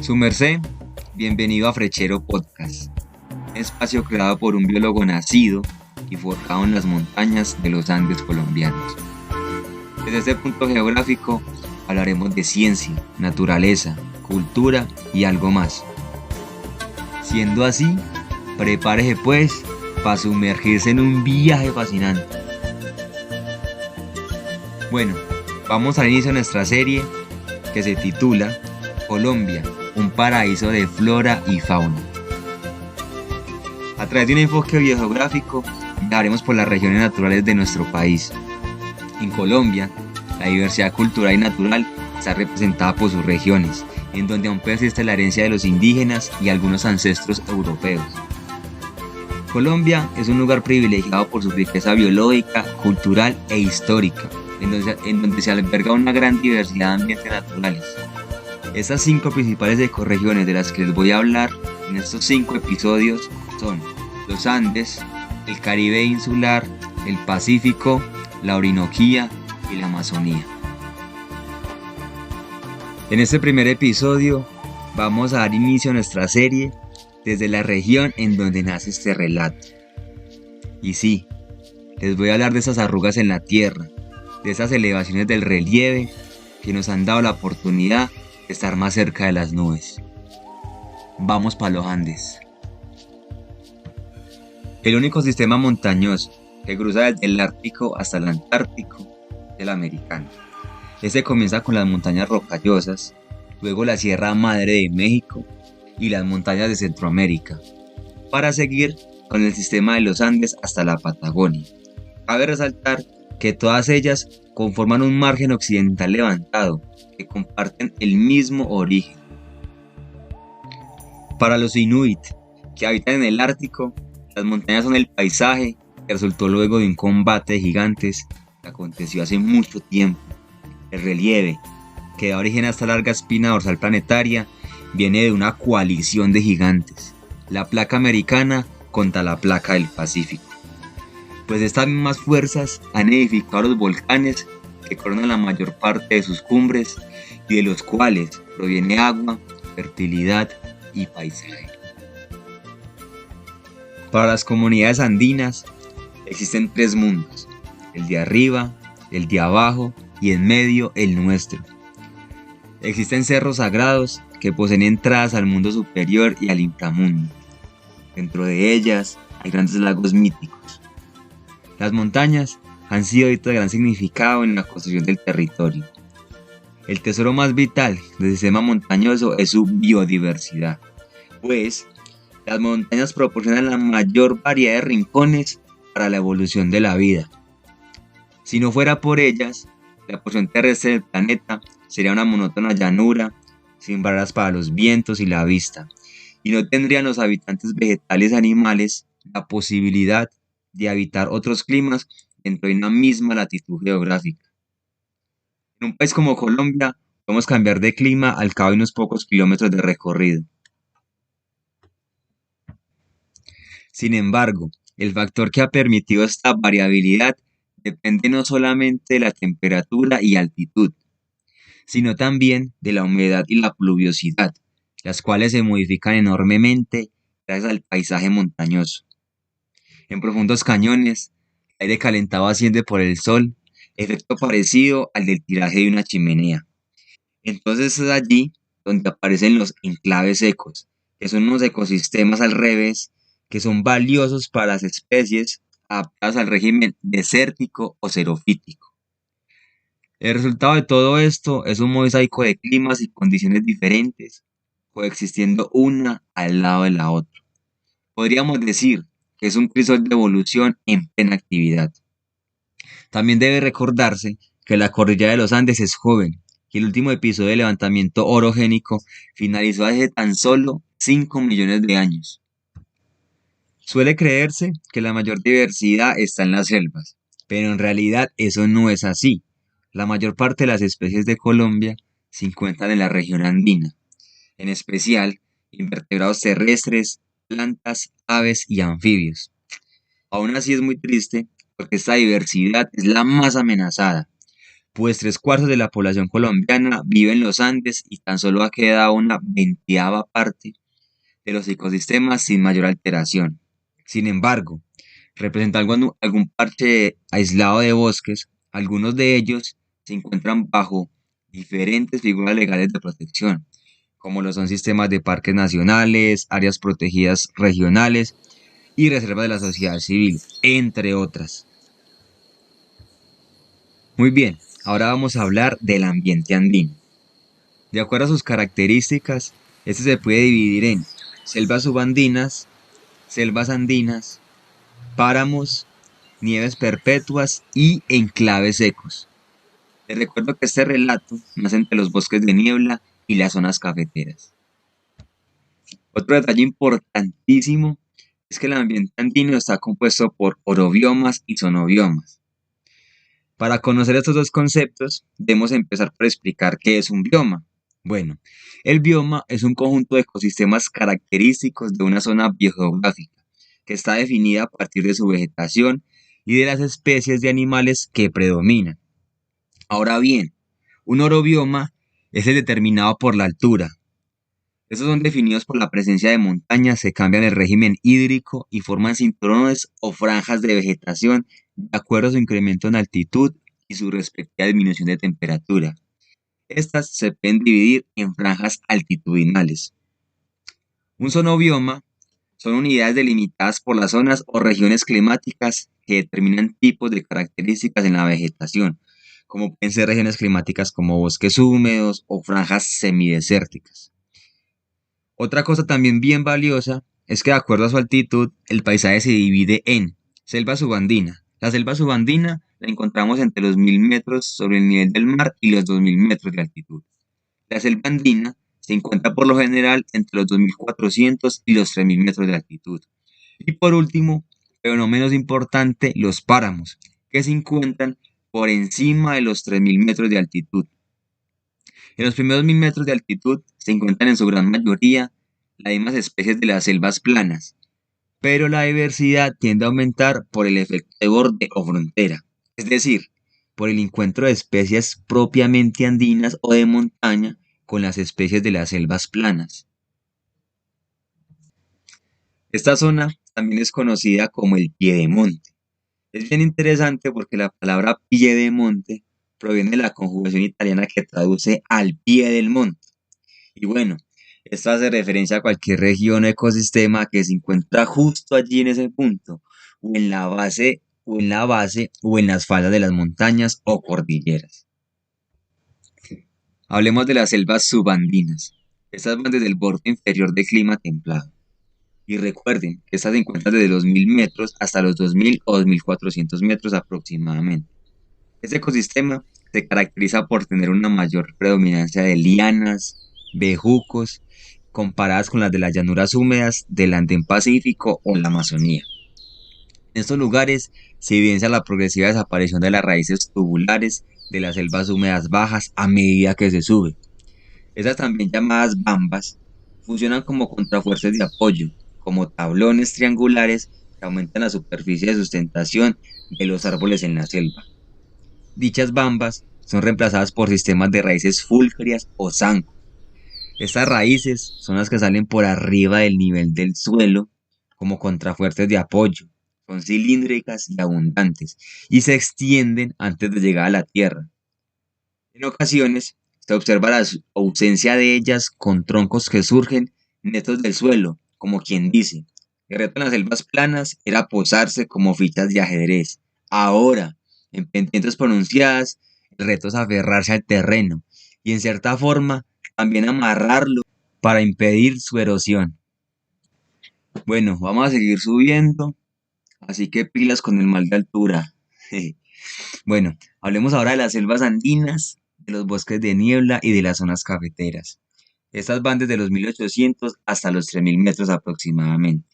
Su merced, bienvenido a Frechero Podcast, un espacio creado por un biólogo nacido y forjado en las montañas de los Andes colombianos. Desde este punto geográfico hablaremos de ciencia, naturaleza, cultura y algo más. Siendo así, prepárese pues para sumergirse en un viaje fascinante. Bueno, vamos al inicio de nuestra serie que se titula Colombia, un paraíso de flora y fauna. A través de un enfoque biogeográfico, viajaremos por las regiones naturales de nuestro país. En Colombia, la diversidad cultural y natural está representada por sus regiones, en donde aún persiste la herencia de los indígenas y algunos ancestros europeos. Colombia es un lugar privilegiado por su riqueza biológica, cultural e histórica, en donde se alberga una gran diversidad de ambientes naturales. Estas 5 principales ecorregiones de las que les voy a hablar en estos 5 episodios son los Andes, el Caribe insular, el Pacífico, la Orinoquía y la Amazonía. En este primer episodio vamos a dar inicio a nuestra serie desde la región en donde nace este relato. Y sí, les voy a hablar de esas arrugas en la tierra, de esas elevaciones del relieve que nos han dado la oportunidad de estar más cerca de las nubes. Vamos para los Andes. El único sistema montañoso que cruza desde el Ártico hasta el Antártico es el americano. Este comienza con las montañas rocallosas, luego la Sierra Madre de México y las montañas de Centroamérica, para seguir con el sistema de los Andes hasta la Patagonia. Cabe resaltar que todas ellas conforman un margen occidental levantado, que comparten el mismo origen. Para los Inuit, que habitan en el Ártico, las montañas son el paisaje que resultó luego de un combate de gigantes que aconteció hace mucho tiempo. El relieve, que da origen a esta larga espina dorsal planetaria, viene de una coalición de gigantes, la placa americana contra la placa del Pacífico. Pues estas mismas fuerzas han edificado los volcanes que coronan la mayor parte de sus cumbres y de los cuales proviene agua, fertilidad y paisaje. Para las comunidades andinas existen 3 mundos, el de arriba, el de abajo y en medio el nuestro. Existen cerros sagrados que poseen entradas al mundo superior y al inframundo. Dentro de ellas hay grandes lagos míticos. Las montañas han sido de gran significado en la construcción del territorio. El tesoro más vital del sistema montañoso es su biodiversidad, pues las montañas proporcionan la mayor variedad de rincones para la evolución de la vida. Si no fuera por ellas, la porción terrestre del planeta sería una monótona llanura, sin barreras para los vientos y la vista, y no tendrían los habitantes vegetales y animales la posibilidad de habitar otros climas dentro de una misma latitud geográfica. En un país como Colombia, podemos cambiar de clima al cabo de unos pocos kilómetros de recorrido. Sin embargo, el factor que ha permitido esta variabilidad depende no solamente de la temperatura y altitud, sino también de la humedad y la pluviosidad, las cuales se modifican enormemente gracias al paisaje montañoso. En profundos cañones, el aire calentado asciende por el sol, efecto parecido al del tiraje de una chimenea. Entonces es allí donde aparecen los enclaves secos, que son unos ecosistemas al revés, que son valiosos para las especies adaptadas al régimen desértico o xerofítico. El resultado de todo esto es un mosaico de climas y condiciones diferentes, coexistiendo una al lado de la otra. Podríamos decir que es un crisol de evolución en plena actividad. También debe recordarse que la cordillera de los Andes es joven y el último episodio de levantamiento orogénico finalizó hace tan solo 5 millones de años. Suele creerse que la mayor diversidad está en las selvas, pero en realidad eso no es así. La mayor parte de las especies de Colombia se encuentran en la región andina, en especial invertebrados terrestres, plantas, aves y anfibios. Aún así es muy triste porque esta diversidad es la más amenazada, pues 3/4 de la población colombiana vive en los Andes y tan solo ha quedado una 20ª parte de los ecosistemas sin mayor alteración. Sin embargo, representa algún parche aislado de bosques, algunos de ellos se encuentran bajo diferentes figuras legales de protección, como lo son sistemas de parques nacionales, áreas protegidas regionales y reservas de la sociedad civil, entre otras. Muy bien, ahora vamos a hablar del ambiente andino. De acuerdo a sus características, este se puede dividir en selvas subandinas, selvas andinas, páramos, nieves perpetuas y enclaves secos. Les recuerdo que este relato nace entre los bosques de niebla y las zonas cafeteras. Otro detalle importantísimo es que el ambiente andino está compuesto por orobiomas y zonobiomas. Para conocer estos dos conceptos, debemos empezar por explicar qué es un bioma. Bueno, el bioma es un conjunto de ecosistemas característicos de una zona biogeográfica, que está definida a partir de su vegetación y de las especies de animales que predominan. Ahora bien, un orobioma es el determinado por la altura. Estos son definidos por la presencia de montañas, se cambian el régimen hídrico y forman cinturones o franjas de vegetación de acuerdo a su incremento en altitud y su respectiva disminución de temperatura. Estas se pueden dividir en franjas altitudinales. Un zonobioma son unidades delimitadas por las zonas o regiones climáticas que determinan tipos de características en la vegetación, como pueden ser regiones climáticas como bosques húmedos o franjas semidesérticas. Otra cosa también bien valiosa es que de acuerdo a su altitud, el paisaje se divide en selva subandina. La selva subandina la encontramos entre los 1000 metros sobre el nivel del mar y los 2000 metros de altitud. La selva andina se encuentra por lo general entre los 2400 y los 3000 metros de altitud. Y por último, pero no menos importante, los páramos, que se encuentran por encima de los 3000 metros de altitud. En los primeros 1000 metros de altitud se encuentran en su gran mayoría las mismas especies de las selvas planas, pero la diversidad tiende a aumentar por el efecto de borde o frontera, es decir, por el encuentro de especies propiamente andinas o de montaña con las especies de las selvas planas. Esta zona también es conocida como el piedemonte. Es bien interesante porque la palabra piedemonte proviene de la conjugación italiana que traduce al pie del monte. Y bueno, esto hace referencia a cualquier región o ecosistema que se encuentra justo allí en ese punto, o en las faldas de las montañas o cordilleras. Hablemos de las selvas subandinas. Estas van desde el borde inferior de clima templado. Y recuerden que estas se encuentran desde los 1000 metros hasta los 2000 o 2400 metros aproximadamente. Este ecosistema se caracteriza por tener una mayor predominancia de lianas, bejucos, comparadas con las de las llanuras húmedas del Andén Pacífico o la Amazonía. En estos lugares se evidencia la progresiva desaparición de las raíces tubulares de las selvas húmedas bajas a medida que se sube. Estas también llamadas bambas funcionan como contrafuertes de apoyo, como tablones triangulares que aumentan la superficie de sustentación de los árboles en la selva. Dichas bambas son reemplazadas por sistemas de raíces fulcrias o zancos. Estas raíces son las que salen por arriba del nivel del suelo como contrafuertes de apoyo. Son cilíndricas y abundantes y se extienden antes de llegar a la tierra. En ocasiones se observa la ausencia de ellas con troncos que surgen netos del suelo, como quien dice. El reto en las selvas planas era posarse como fichas de ajedrez. Ahora, en pendientes pronunciadas, el reto es aferrarse al terreno y en cierta forma también amarrarlo para impedir su erosión. Bueno, vamos a seguir subiendo, así que pilas con el mal de altura. Bueno, hablemos ahora de las selvas andinas, de los bosques de niebla y de las zonas cafeteras. Estas van desde los 1800 hasta los 3000 metros aproximadamente.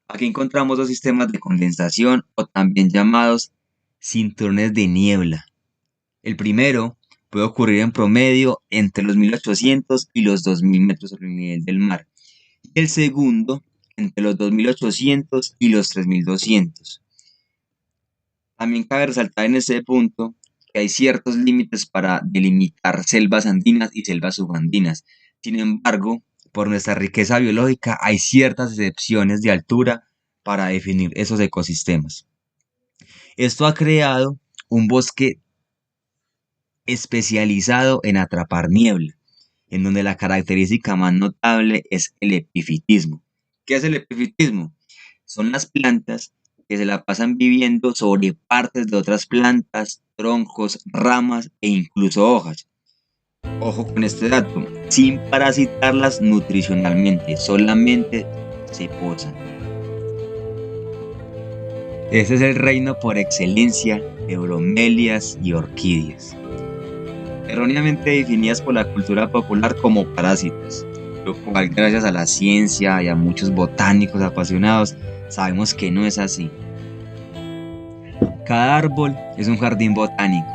Aquí encontramos dos sistemas de condensación o también llamados cinturones de niebla. El primero puede ocurrir en promedio entre los 1800 y los 2000 metros sobre el nivel del mar. Y el segundo entre los 2800 y los 3200. También cabe resaltar en este punto que hay ciertos límites para delimitar selvas andinas y selvas subandinas. Sin embargo, por nuestra riqueza biológica, hay ciertas excepciones de altura para definir esos ecosistemas. Esto ha creado un bosque especializado en atrapar niebla, en donde la característica más notable es el epifitismo. ¿Qué es el epifitismo? Son las plantas que se la pasan viviendo sobre partes de otras plantas, troncos, ramas e incluso hojas. Ojo con este dato, sin parasitarlas nutricionalmente, solamente se posan. Este es el reino por excelencia de bromelias y orquídeas, erróneamente definidas por la cultura popular como parásitos, lo cual gracias a la ciencia y a muchos botánicos apasionados sabemos que no es así. Cada árbol es un jardín botánico,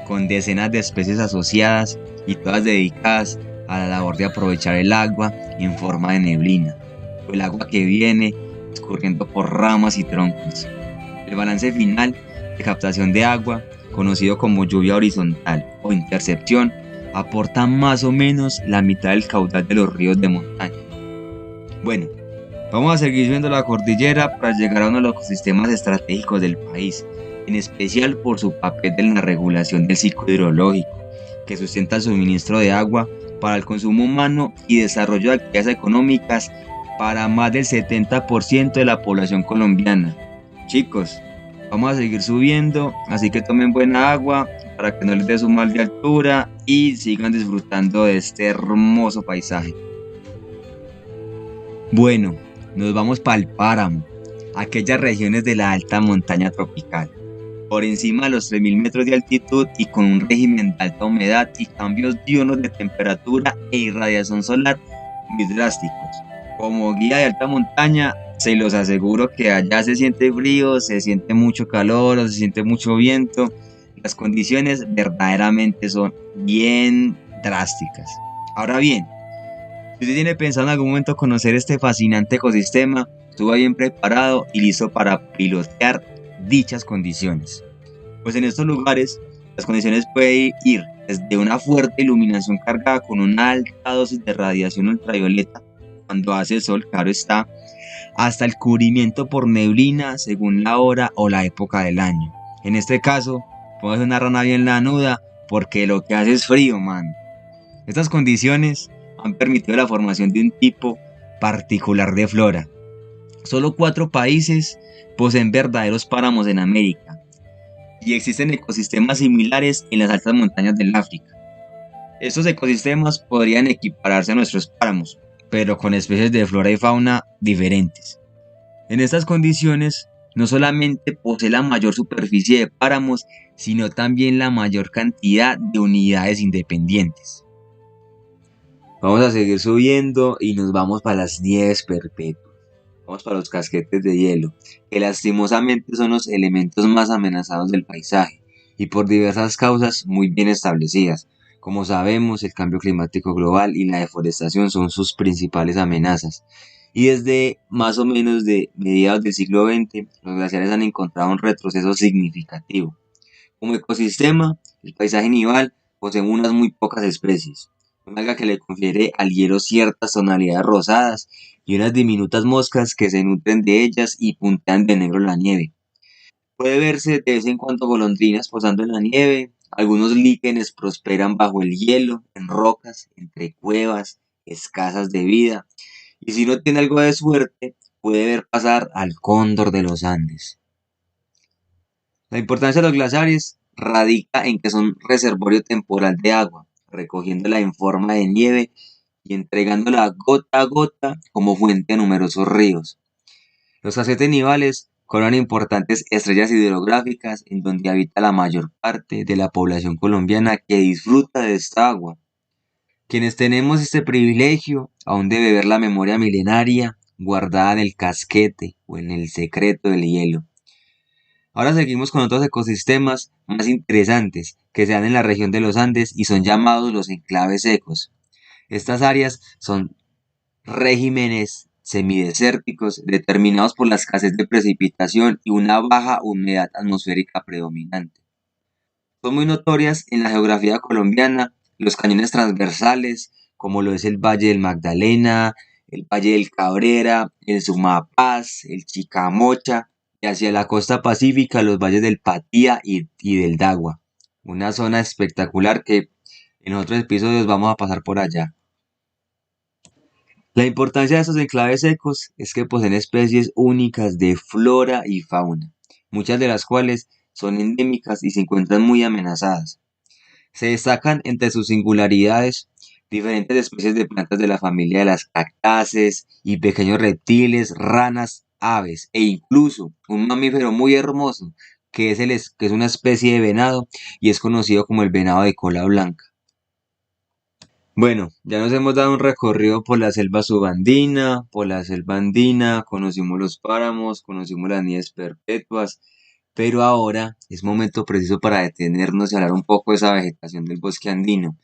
con decenas de especies asociadas y todas dedicadas a la labor de aprovechar el agua en forma de neblina, o el agua que viene escurriendo por ramas y troncos. El balance final de captación de agua, conocido como lluvia horizontal o intercepción, aporta más o menos la mitad del caudal de los ríos de montaña. Bueno, vamos a seguir subiendo la cordillera para llegar a uno de los ecosistemas estratégicos del país, en especial por su papel en la regulación del ciclo hidrológico, que sustenta el suministro de agua para el consumo humano y desarrollo de actividades económicas para más del 70% de la población colombiana. Chicos, vamos a seguir subiendo, así que tomen buena agua para que no les dé su mal de altura y sigan disfrutando de este hermoso paisaje. Bueno, nos vamos para el páramo, aquellas regiones de la alta montaña tropical, por encima de los 3.000 metros de altitud y con un régimen de alta humedad y cambios diurnos de temperatura e irradiación solar muy drásticos. Como guía de alta montaña, se los aseguro que allá se siente frío, se siente mucho calor o se siente mucho viento. Las condiciones verdaderamente son bien drásticas. Ahora bien, si usted tiene pensado en algún momento conocer este fascinante ecosistema, estuvo bien preparado y listo para pilotear dichas condiciones. Pues en estos lugares, las condiciones pueden ir desde una fuerte iluminación cargada con una alta dosis de radiación ultravioleta, cuando hace sol, claro está, hasta el cubrimiento por neblina según la hora o la época del año. En este caso, póngase una rana bien lanuda porque lo que hace es frío, man. Estas condiciones han permitido la formación de un tipo particular de flora. Solo 4 países poseen verdaderos páramos en América y existen ecosistemas similares en las altas montañas del África. Estos ecosistemas podrían equipararse a nuestros páramos, pero con especies de flora y fauna diferentes. En estas condiciones, no solamente posee la mayor superficie de páramos, sino también la mayor cantidad de unidades independientes. Vamos a seguir subiendo y nos vamos para las nieves perpetuas. Vamos para los casquetes de hielo, que lastimosamente son los elementos más amenazados del paisaje y por diversas causas muy bien establecidas. Como sabemos, el cambio climático global y la deforestación son sus principales amenazas. Y desde más o menos de mediados del siglo XX, los glaciares han encontrado un retroceso significativo. Como ecosistema, el paisaje nival posee unas muy pocas especies, un alga que le confiere al hielo ciertas tonalidades rosadas y unas diminutas moscas que se nutren de ellas y puntean de negro la nieve. Puede verse de vez en cuando golondrinas posando en la nieve, algunos líquenes prosperan bajo el hielo, en rocas, entre cuevas escasas de vida, y si no tiene algo de suerte, puede ver pasar al cóndor de los Andes. La importancia de los glaciares radica en que son reservorio temporal de agua, recogiéndola en forma de nieve y entregándola gota a gota como fuente a numerosos ríos. Los casquetes nivales coronan importantes estrellas hidrográficas en donde habita la mayor parte de la población colombiana que disfruta de esta agua. Quienes tenemos este privilegio aún de beber la memoria milenaria guardada en el casquete o en el secreto del hielo. Ahora seguimos con otros ecosistemas más interesantes que se dan en la región de los Andes y son llamados los enclaves secos. Estas áreas son regímenes semidesérticos determinados por la escasez de precipitación y una baja humedad atmosférica predominante. Son muy notorias en la geografía colombiana los cañones transversales, como lo es el Valle del Magdalena, el Valle del Cabrera, el Sumapaz, el Chicamocha, y hacia la costa pacífica los valles del Patía y del Dagua. Una zona espectacular que en otros episodios vamos a pasar por allá. La importancia de estos enclaves secos es que poseen especies únicas de flora y fauna, muchas de las cuales son endémicas y se encuentran muy amenazadas. Se destacan entre sus singularidades diferentes especies de plantas de la familia de las cactáceas y pequeños reptiles, ranas, aves e incluso un mamífero muy hermoso que es una especie de venado y es conocido como el venado de cola blanca. Bueno, ya nos hemos dado un recorrido por la selva subandina, por la selva andina, conocimos los páramos, conocimos las nieves perpetuas, pero ahora es momento preciso para detenernos y hablar un poco de esa vegetación del bosque andino.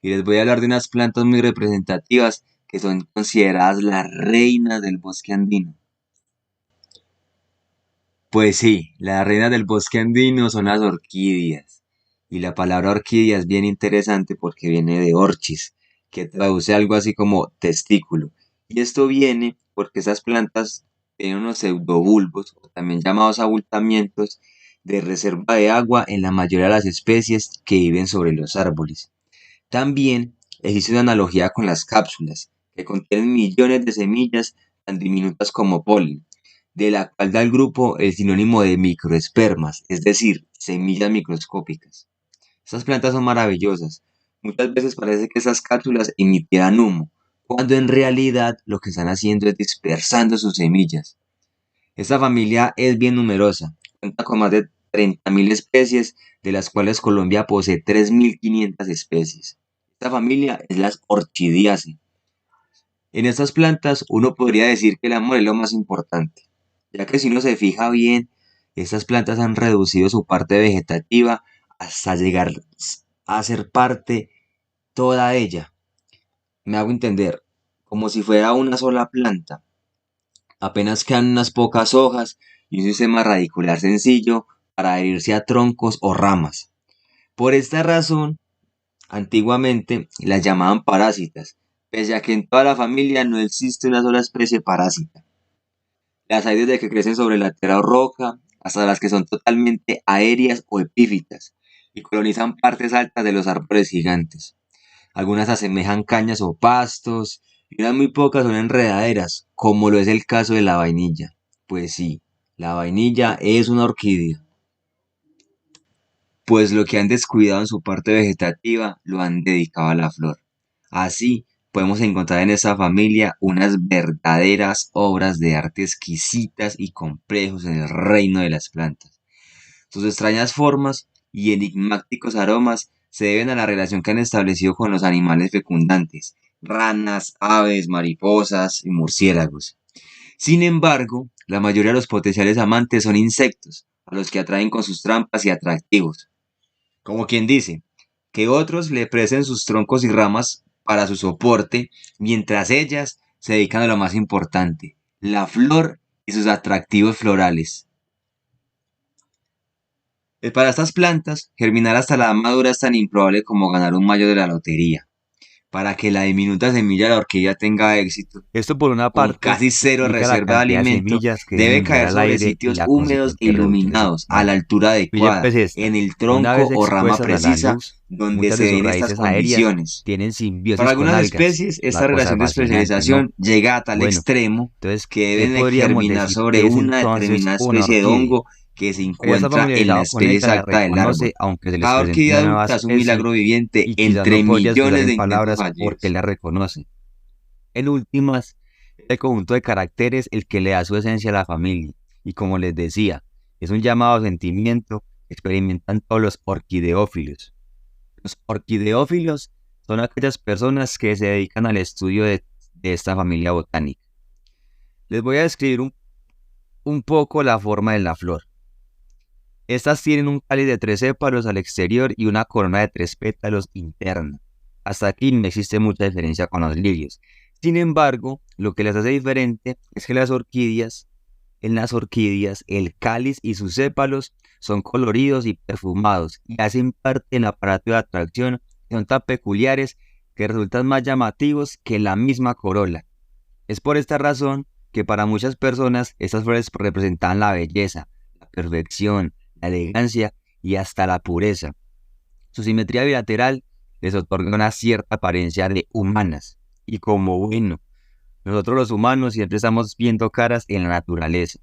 Y les voy a hablar de unas plantas muy representativas que son consideradas las reinas del bosque andino. Pues sí, las reinas del bosque andino son las orquídeas. Y la palabra orquídea es bien interesante porque viene de orchis, que traduce algo así como testículo. Y esto viene porque esas plantas tienen unos pseudobulbos, o también llamados abultamientos, de reserva de agua en la mayoría de las especies que viven sobre los árboles. También existe una analogía con las cápsulas, que contienen millones de semillas tan diminutas como polen, de la cual da el grupo el sinónimo de microespermas, es decir, semillas microscópicas. Estas plantas son maravillosas. Muchas veces parece que esas cápsulas emitieran humo, cuando en realidad lo que están haciendo es dispersando sus semillas. Esta familia es bien numerosa, cuenta con más de 30.000 especies, de las cuales Colombia posee 3.500 especies. Esta familia es las Orchidaceae. En estas plantas uno podría decir que el amor es lo más importante, ya que si uno se fija bien, estas plantas han reducido su parte vegetativa hasta llegar a ser parte toda ella. Me hago entender, como si fuera una sola planta. Apenas quedan unas pocas hojas y un sistema radicular sencillo para adherirse a troncos o ramas. Por esta razón, antiguamente las llamaban parásitas, pese a que en toda la familia no existe una sola especie parásita. Las hay desde que crecen sobre la tierra o roca, hasta las que son totalmente aéreas o epífitas, y colonizan partes altas de los árboles gigantes. Algunas asemejan cañas o pastos, y unas muy pocas son enredaderas, como lo es el caso de la vainilla. Pues sí, la vainilla es una orquídea, pues lo que han descuidado en su parte vegetativa lo han dedicado a la flor. Así, podemos encontrar en esta familia unas verdaderas obras de arte exquisitas y complejos en el reino de las plantas. Sus extrañas formas y enigmáticos aromas se deben a la relación que han establecido con los animales fecundantes, ranas, aves, mariposas y murciélagos. Sin embargo, la mayoría de los potenciales amantes son insectos, a los que atraen con sus trampas y atractivos. Como quien dice, que otros le presten sus troncos y ramas para su soporte, mientras ellas se dedican a lo más importante, la flor y sus atractivos florales. Para estas plantas, germinar hasta la edad madura es tan improbable como ganar un mayo de la lotería. Para que la diminuta semilla de la orquídea tenga éxito, Esto por una con parte casi cero explica la reserva de cantidad de alimento, semillas que deben debe enviar caer al sobre aire y sitios la húmedos e consecuente reutilización iluminados, a la altura Pille adecuada, pues esta. en el Una tronco vez o rama expuestas a la precisa luz, donde muchas se de sus den estas raíces aéreas condiciones. tienen Para simbiosis con algunas algas. especies, Una esta cosa relación de fascinante, ¿no? especialización llega a tal Bueno, extremo entonces, que ¿qué deben podríamos germinar decir sobre que es una entonces determinada una especie de orquídea? hongo que se El que ya está encuentra en la familiarizado con especie ella la exacta del árbol. reconoce, aunque se les Cada presente orquídea una nueva adulta es un especie milagro viviente y quizás no entre podría expresar millones en de intentos palabras porque fallidos. la reconoce. En últimas, el conjunto de caracteres el que le da su esencia a la familia. Y como les decía, es un llamado sentimiento que experimentan todos los orquideófilos. Los orquideófilos son aquellas personas que se dedican al estudio de esta familia botánica. Les voy a describir un poco la forma de la flor. Estas tienen un cáliz de 3 sépalos al exterior y una corona de 3 pétalos interna. Hasta aquí no existe mucha diferencia con los lirios. Sin embargo, lo que las hace diferente es que en las orquídeas, el cáliz y sus sépalos son coloridos y perfumados y hacen parte del aparato de atracción, que son tan peculiares que resultan más llamativos que la misma corola. Es por esta razón que para muchas personas estas flores representan la belleza, la perfección, la elegancia y hasta la pureza. Su simetría bilateral les otorga una cierta apariencia de humanas. Y como bueno, nosotros los humanos siempre estamos viendo caras en la naturaleza.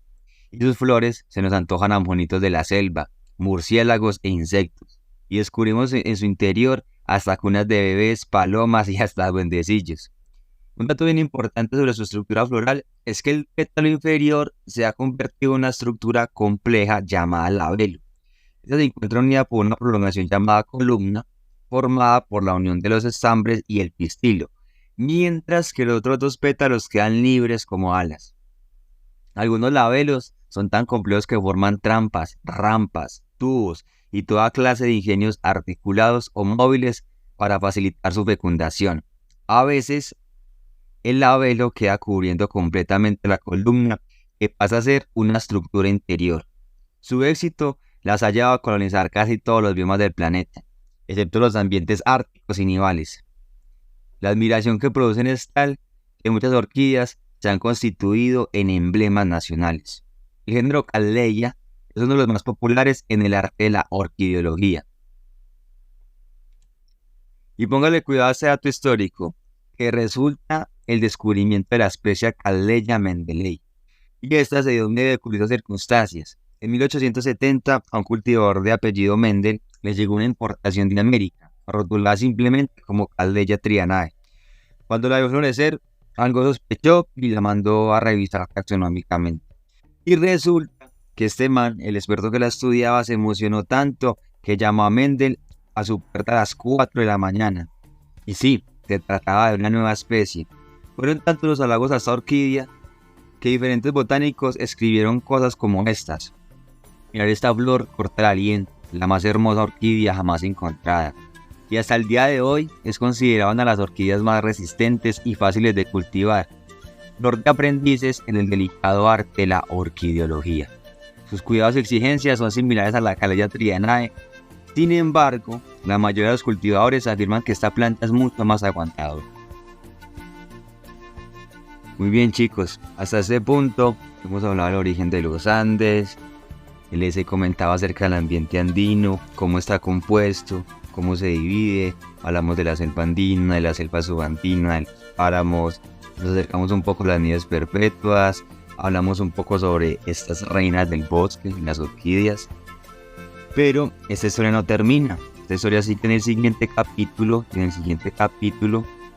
Y sus flores se nos antojan a monitos de la selva, murciélagos e insectos. Y descubrimos en su interior hasta cunas de bebés, palomas y hasta duendecillos. Un dato bien importante sobre su estructura floral es que el pétalo inferior se ha convertido en una estructura compleja llamada labelo. Esta se encuentra unida por una prolongación llamada columna, formada por la unión de los estambres y el pistilo, mientras que los otros dos pétalos quedan libres como alas. Algunos labelos son tan complejos que forman trampas, rampas, tubos y toda clase de ingenios articulados o móviles para facilitar su fecundación. A veces, el labelo queda cubriendo completamente la columna, que pasa a ser una estructura interior. Su éxito las ha llevado a colonizar casi todos los biomas del planeta, excepto los ambientes árticos y nivales. La admiración que producen es tal que muchas orquídeas se han constituido en emblemas nacionales. El género Calleia es uno de los más populares en el arte de la orquideología. Y póngale cuidado a este dato histórico, que resulta el descubrimiento de la especie Calleia mendelei. Y esta se dio en medio de curiosas circunstancias. En 1870, a un cultivador de apellido Mendel le llegó una importación de América, rotulada simplemente como Calleia trianae. Cuando la vio florecer, algo sospechó y la mandó a revisar taxonómicamente. Y resulta que este man, el experto que la estudiaba, se emocionó tanto que llamó a Mendel a su puerta a las 4 de la mañana. Y sí, se trataba de una nueva especie. Fueron tantos los halagos a esta orquídea que diferentes botánicos escribieron cosas como estas: mirar esta flor corta el aliento, la más hermosa orquídea jamás encontrada. Y hasta el día de hoy es considerada una de las orquídeas más resistentes y fáciles de cultivar. Flor de aprendices en el delicado arte de la orquideología. Sus cuidados y exigencias son similares a la Calleia trianae. Sin embargo, la mayoría de los cultivadores afirman que esta planta es mucho más aguantadora. Muy bien, chicos, hasta este punto hemos hablado del origen de los Andes, les he comentado acerca del ambiente andino, cómo está compuesto, cómo se divide, hablamos de la selva andina, de la selva subandina, de los páramos, nos acercamos un poco a las nieves perpetuas, hablamos un poco sobre estas reinas del bosque, las orquídeas. Pero esta historia no termina, esta historia sigue en el siguiente capítulo,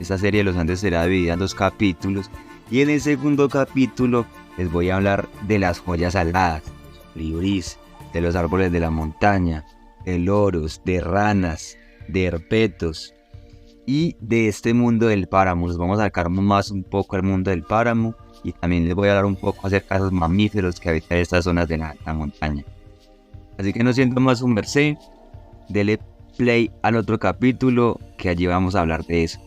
esta serie de los Andes será dividida en 2 capítulos, y en el segundo capítulo les voy a hablar de las joyas aladas, colibríes, de los árboles de la montaña, de loros, de ranas, de herpetos y de este mundo del páramo. Nos vamos a acercar más un poco al mundo del páramo y también les voy a hablar un poco acerca de los mamíferos que habitan estas zonas de la montaña. Así que no siendo más un merced, dele play al otro capítulo que allí vamos a hablar de eso.